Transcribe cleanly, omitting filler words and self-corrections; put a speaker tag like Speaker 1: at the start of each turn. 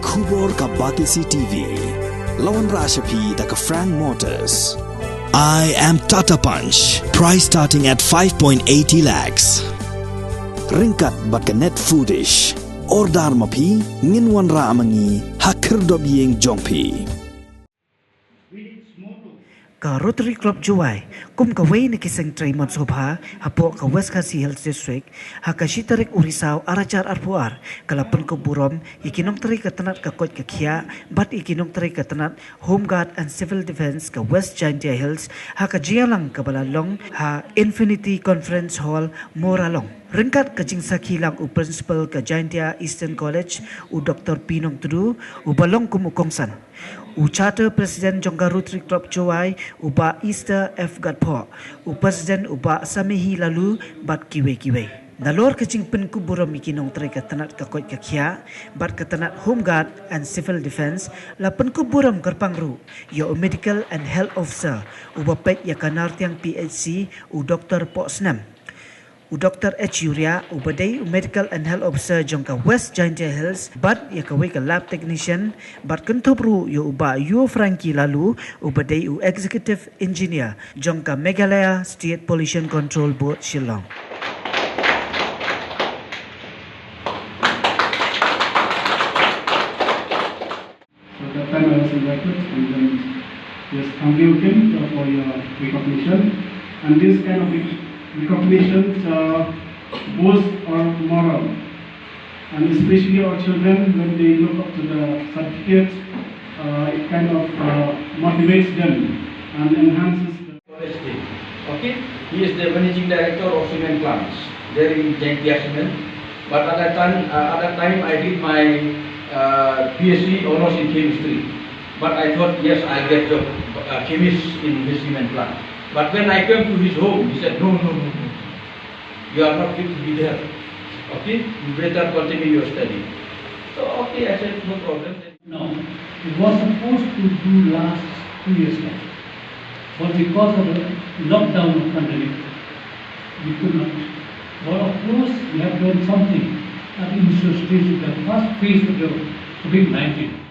Speaker 1: Kubor ka Batisi TV. Lawan Rashapi da ka Frank Motors. I am Tata Punch. Price starting at 5.80 lakhs. Ringkat bat ka net foodish. Ordar mapi nginwan ra amangi hakir dob yeng jongpi.
Speaker 2: Ka Rotary Club Juwai, kum ka way ni kisang tray Sobha, hapo ka West Khasi Hills District, haka Shitarik Urisao Arachar Arpuar, kala Pynkup Burom, Nongtrei ka tanat ka Kot ka Kia, bat Nongtrei ka tanat Home Guard and Civil Defense ka West Hg&Cd Hills, haka Jialang ka Balalong, ha Infinity Conference Hall, Moralong. Ringkat ka Jingsaki lang u principal ka Hg&Cd Eastern College, u Dr. Pinong Tudu, u Balong Kumukongsan. U Charter President Jongga Rotary Club Juwai, uba Easter F. Gadpo, u President uba Samihi Lalu, bat kiwe-kiwe. Nalor kecing Pynkup Burom Nongtrei ka tanat ka Kot ka Kia, bat ka tanat Home Guard and Civil Defense, la Pynkup Burom Karpangru, yo Medical and Health Officer, uba pet ya kanartiang PHC, u Dr. Potsnam. U Dr. H. Yuria, u badai u Medical and Health Officer jongka West Hg&Cd Hills, bat ya kawai ka Lab Technician, bat kentobru yo uba Yu Frankie Lalu, u badai u Executive Engineer, jongka Meghalaya State Pollution Control Board Shillong.
Speaker 3: So that time I was invited, and then yes, thank you again for your recognition. And this kind of recognitions both are moral, and especially our children, when they look up to the certificate, it kind of motivates them and enhances the
Speaker 4: okay, he is the managing director of cement plants there in Hg&Cd. But at that time I did my PhD honors in chemistry. But I thought, yes, I'll get a chemist in this cement plant. But when I came to his home, he said, no, you are not fit to be there. Okay, you better continue your study. So, okay, I said, no problem.
Speaker 5: No, it was supposed to do last 2 years back. But because of the lockdown of pandemic, we could not. But of course, we have done something at the initial stage of the first phase of the COVID-19.